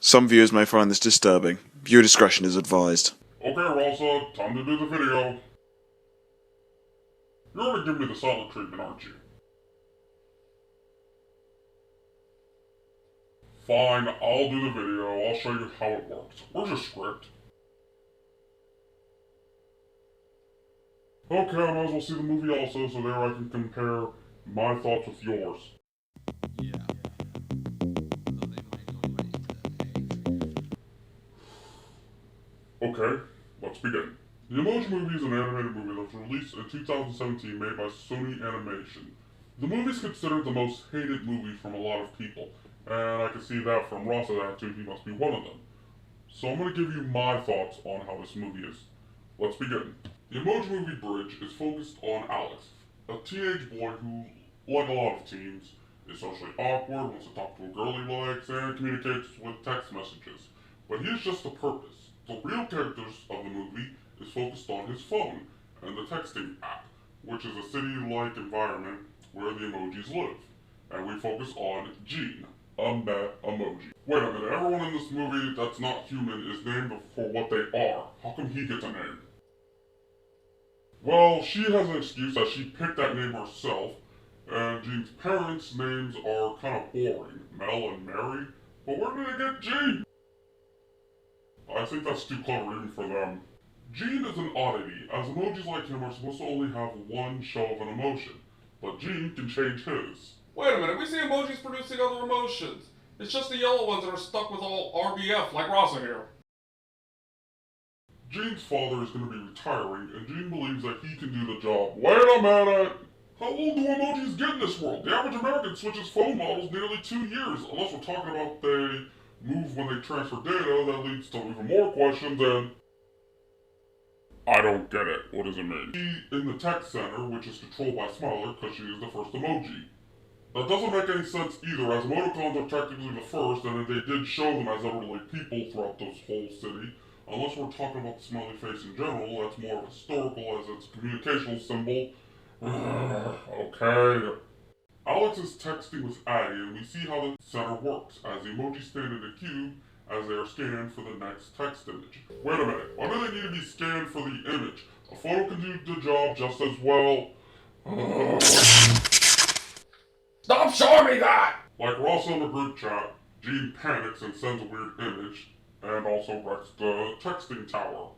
Some viewers may find this disturbing. Viewer discretion is advised. Okay, Rasa, time to do the video. You're gonna give me the silent treatment, aren't you? Fine, I'll do the video. I'll show you how it works. Where's your script? Okay, I might as well see the movie also, so there I can compare my thoughts with yours. Okay, let's begin. The Emoji movie is an animated movie that was released in 2017 made by Sony Animation. The movie is considered the most hated movie from a lot of people, and I can see that from Ross's attitude, he must be one of them. So I'm going to give you my thoughts on how this movie is. Let's begin. The Emoji Movie Bridge is focused on Alex, a teenage boy who, like a lot of teens, is socially awkward, wants to talk to a girl he likes, and communicates with text messages. But he is just a purpose. The real characters of the movie is focused on his phone and the texting app, which is a city-like environment where the emojis live. And we focus on Jean, a meh emoji. Wait a minute, everyone in this movie that's not human is named for what they are. How come he gets a name? Well, she has an excuse that she picked that name herself, and Jean's parents' names are kind of boring, Mel and Mary. But where did they get Jean? I think that's too clever even for them. Jean is an oddity, as emojis like him are supposed to only have one show of an emotion, but Jean can change his. Wait a minute, we see emojis producing other emotions. It's just the yellow ones that are stuck with all RBF, like Rasa here. Jean's father is going to be retiring, and Jean believes that he can do the job. Wait a minute! How old do emojis get in this world? The average American switches phone models nearly 2 years, unless we're talking about they move when they transfer data. That leads to even more questions, and I don't get it. What does it mean? She in the tech center, which is controlled by Smiler because she is the first emoji. That doesn't make any sense either, as emoticons are technically the first, and they did show them as everyday people throughout this whole city. Unless we're talking about the smiley face in general, that's more historical as it's a communicational symbol. Okay. Alex is texting with Addie, and we see how the center works, as the emojis stand in a queue as they are scanned for the next text image. Wait a minute, why do they need to be scanned for the image? A photo can do the job just as well. Stop showing me that! Like Ross in the group chat, Jean panics and sends a weird image, and also wrecks the texting tower.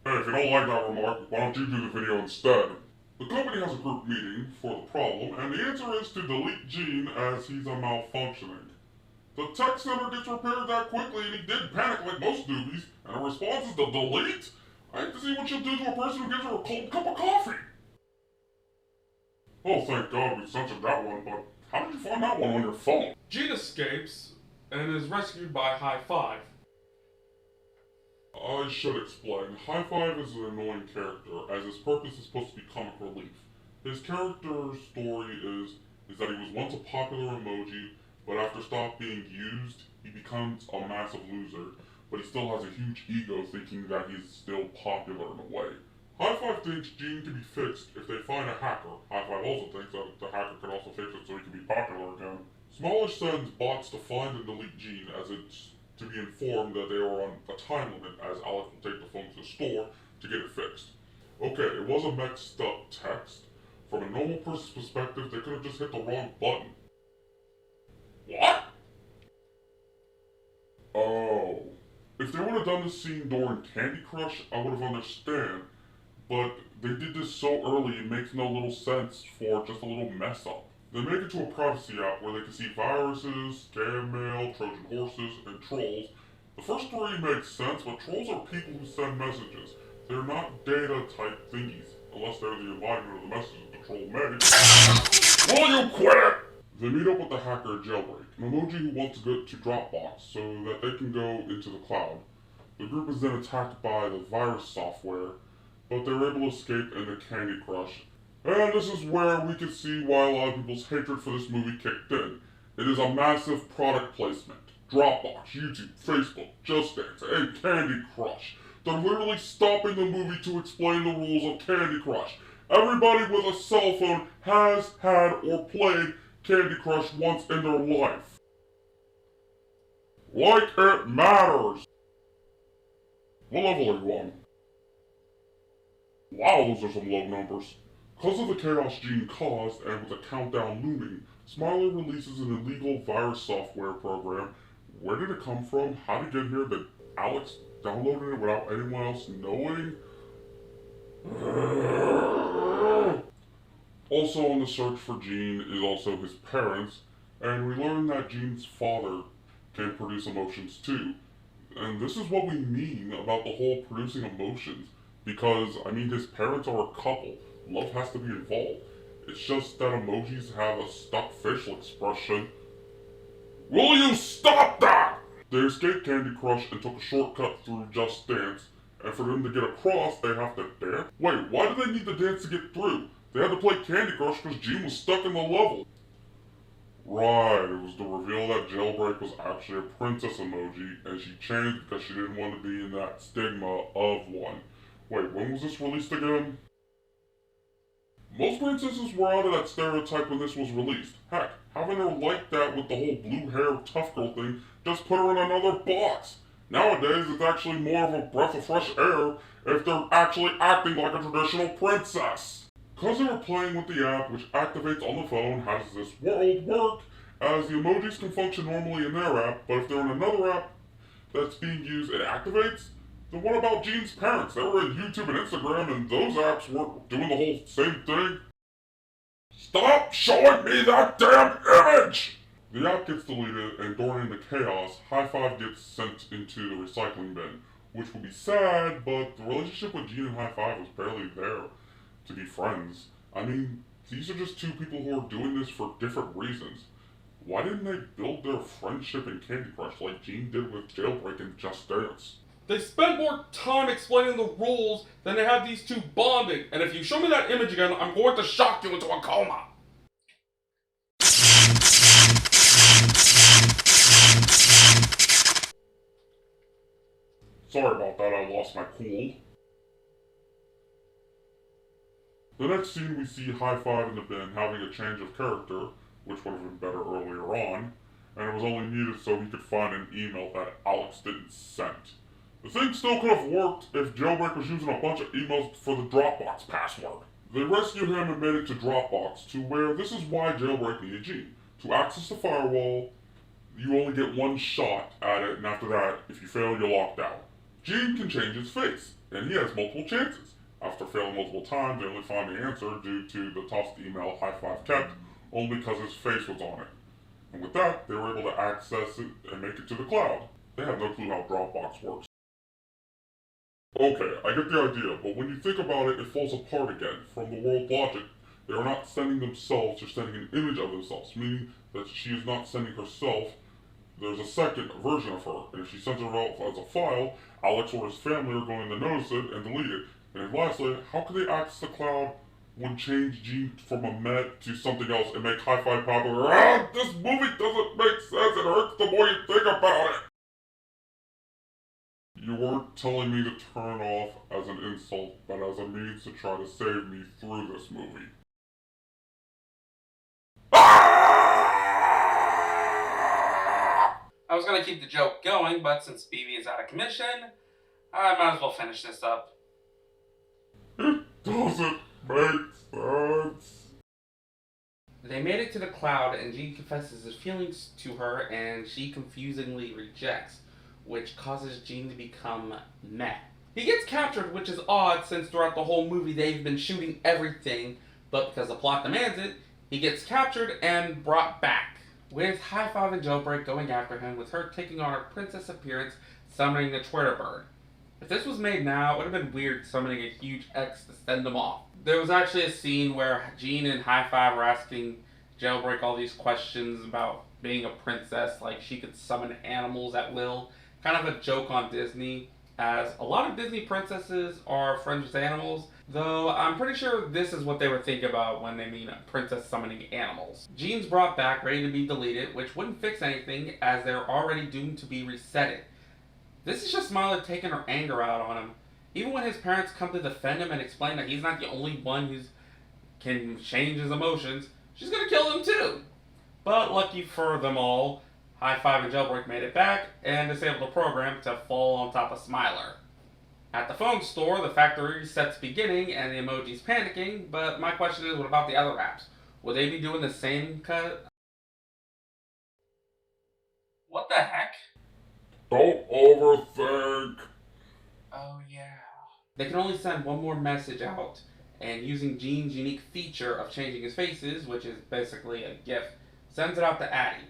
Hey, if you don't like that remark, why don't you do the video instead? The company has a group meeting for the problem, and the answer is to delete Jean as he's a malfunctioning. The tech center gets repaired that quickly, and he did panic like most newbies, and the response is to delete? I hate to see what you'll do to a person who gives her a cold cup of coffee. Oh, thank God we censored that one, but how did you find that one on your phone? Jean escapes and is rescued by High Five. I should explain. High Five is an annoying character, as his purpose is supposed to be comic relief. His character's story is that he was once a popular emoji, but after stop being used, he becomes a massive loser, but he still has a huge ego thinking that he's still popular in a way. High Five thinks Jean can be fixed if they find a hacker. High Five also thinks that the hacker can also fix it so he can be popular again. Smaller sends bots to find and delete Jean, as it's to be informed that they are on a time limit, as Alex will take the phone to the store to get it fixed. Okay, it was a mixed up text. From a normal person's perspective, they could have just hit the wrong button. What? Oh. If they would have done this scene during Candy Crush, I would have understood. But they did this so early, it makes no little sense for just a little mess up. They make it to a privacy app where they can see viruses, scam mail, Trojan horses, and trolls. The first three make sense, but trolls are people who send messages. They're not data-type thingies, unless they're the embodiment of the messages the troll made. Will you quit? They meet up with the hacker Jailbreak, an emoji who wants to go to Dropbox so that they can go into the cloud. The group is then attacked by the virus software, but they're able to escape into Candy Crush. And this is where we can see why a lot of people's hatred for this movie kicked in. It is a massive product placement. Dropbox, YouTube, Facebook, Just Dance, and Candy Crush. They're literally stopping the movie to explain the rules of Candy Crush. Everybody with a cell phone has had or played Candy Crush once in their life. Like it matters! What level are you on? Wow, those are some low numbers. Because of the chaos Gene caused, and with the countdown looming, Smiley releases an illegal virus software program. Where did it come from? How did it get here? Did Alex downloaded it without anyone else knowing? Also on the search for Gene is also his parents, and we learn that Gene's father can produce emotions too. And this is what we mean about the whole producing emotions. Because, I mean, his parents are a couple. Love has to be involved. It's just that emojis have a stuck facial expression. Will you stop that? They escaped Candy Crush and took a shortcut through Just Dance. And for them to get across, they have to dance? Wait, why do they need to dance to get through? They had to play Candy Crush because Gene was stuck in the level. Right, it was the reveal that Jailbreak was actually a princess emoji, and she changed because she didn't want to be in that stigma of one. Wait, when was this released again? Most princesses were out of that stereotype when this was released. Heck, having her like that with the whole blue hair tough girl thing just put her in another box. Nowadays, it's actually more of a breath of fresh air if they're actually acting like a traditional princess. Because they were playing with the app, which activates on the phone, how does this world work? As the emojis can function normally in their app, but if they're in another app that's being used, it activates? Then what about Gene's parents? They were in YouTube and Instagram, and those apps weren't doing the whole same thing. Stop showing me that damn image! The app gets deleted, and during the chaos, High Five gets sent into the recycling bin, which would be sad, but the relationship with Gene and High Five was barely there to be friends. I mean, these are just two people who are doing this for different reasons. Why didn't they build their friendship in Candy Crush like Gene did with Jailbreak and Just Dance? They spent more time explaining the rules than they had these two bonding, and if you show me that image again, I'm going to shock you into a coma. Sorry about that, I lost my cool. The next scene we see High Five in the bin having a change of character, which would have been better earlier on, and it was only needed so he could find an email that Alex didn't send. The thing still could have worked if Jailbreak was using a bunch of emails for the Dropbox password. They rescue him and made it to Dropbox, to where this is why Jailbreak needed Gene. To access the firewall, you only get one shot at it, and after that, if you fail, you're locked out. Gene can change his face, and he has multiple chances. After failing multiple times, they only find the answer due to the tossed email High Five kept, only because his face was on it. And with that, they were able to access it and make it to the cloud. They have no clue how Dropbox works. Okay, I get the idea, but when you think about it, it falls apart again. From the world logic, they are not sending themselves, they're sending an image of themselves, meaning that she is not sending herself. There's a second version of her, and if she sends her out as a file, Alex or his family are going to notice it and delete it. And lastly, how can they access the cloud when change Gene from a med to something else and make High Five popular? Ah, this movie doesn't make sense, it hurts the more you think about it! You weren't telling me to turn off as an insult, but as a means to try to save me through this movie. I was gonna keep the joke going, but since BB is out of commission, I might as well finish this up. It doesn't make sense. They made it to the cloud, and Gene confesses his feelings to her, and she confusingly rejects, which causes Gene to become meh. He gets captured, which is odd since throughout the whole movie they've been shooting everything, but because the plot demands it, he gets captured and brought back, with High Five and Jailbreak going after him, with her taking on her princess appearance, summoning the Twitter bird. If this was made now, it would have been weird summoning a huge X to send them off. There was actually a scene where Gene and High Five were asking Jailbreak all these questions about being a princess, like she could summon animals at will. Kind of a joke on Disney, as a lot of Disney princesses are friends with animals, though I'm pretty sure this is what they were thinking about when they mean a princess summoning animals. Gene's brought back, ready to be deleted, which wouldn't fix anything as they're already doomed to be resetted. This is just Smiley taking her anger out on him. Even when his parents come to defend him and explain that he's not the only one who can change his emotions, she's gonna kill him too. But lucky for them all, High Five and Jailbreak made it back and disabled the program to fall on top of Smiler. At the phone store, the factory reset's beginning and the emoji's panicking, but my question is, what about the other apps? Will they be doing the same cut? What the heck? Don't overthink. Oh yeah. They can only send one more message out, and using Gene's unique feature of changing his faces, which is basically a GIF, sends it out to Addie.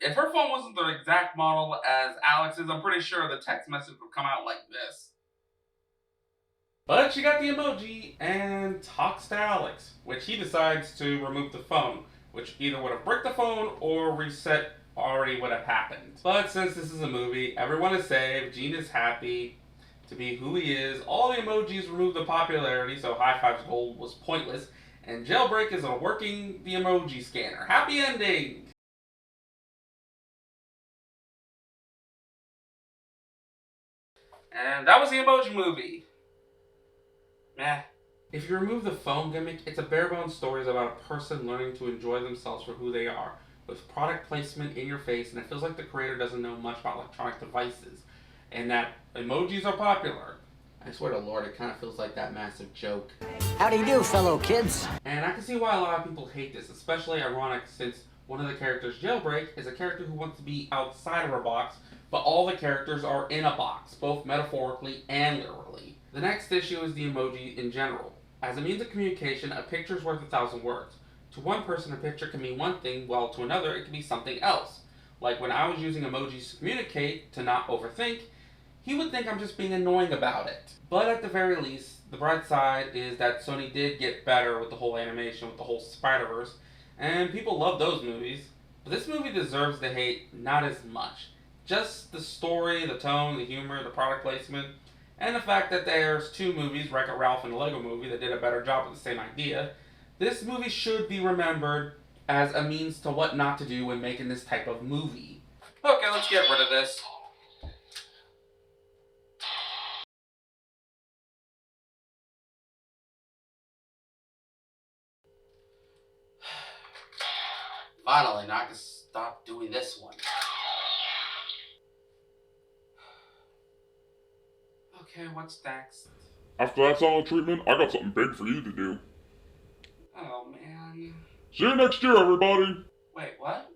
If her phone wasn't the exact model as Alex's, I'm pretty sure the text message would come out like this. But she got the emoji and talks to Alex, which he decides to remove the phone, which either would have bricked the phone or reset already would have happened. But since this is a movie, everyone is saved, Gene is happy to be who he is, all the emojis remove the popularity, so High Five's goal was pointless, and Jailbreak is working the emoji scanner. Happy ending! And that was the Emoji Movie. Meh. If you remove the phone gimmick, it's a bare-bones story about a person learning to enjoy themselves for who they are, with product placement in your face, and it feels like the creator doesn't know much about electronic devices, and that emojis are popular. I swear to Lord, it kind of feels like that massive joke. How do you do, fellow kids? And I can see why a lot of people hate this, especially ironic since one of the characters, Jailbreak, is a character who wants to be outside of her box, but all the characters are in a box, both metaphorically and literally. The next issue is the emoji in general. As a means of communication, a picture is worth 1,000 words. To one person, a picture can mean one thing, while to another, it can be something else. Like when I was using emojis to communicate, to not overthink, he would think I'm just being annoying about it. But at the very least, the bright side is that Sony did get better with the whole animation, with the whole Spider-Verse, and people love those movies. But this movie deserves the hate, not as much. Just the story, the tone, the humor, the product placement, and the fact that there's two movies, Wreck-It Ralph and the Lego Movie, that did a better job with the same idea. This movie should be remembered as a means to what not to do when making this type of movie. Okay, let's get rid of this. Finally, now I can stop doing this one. Okay, what's next? After that solid treatment, I got something big for you to do. Oh, man. See you next year, everybody! Wait, what?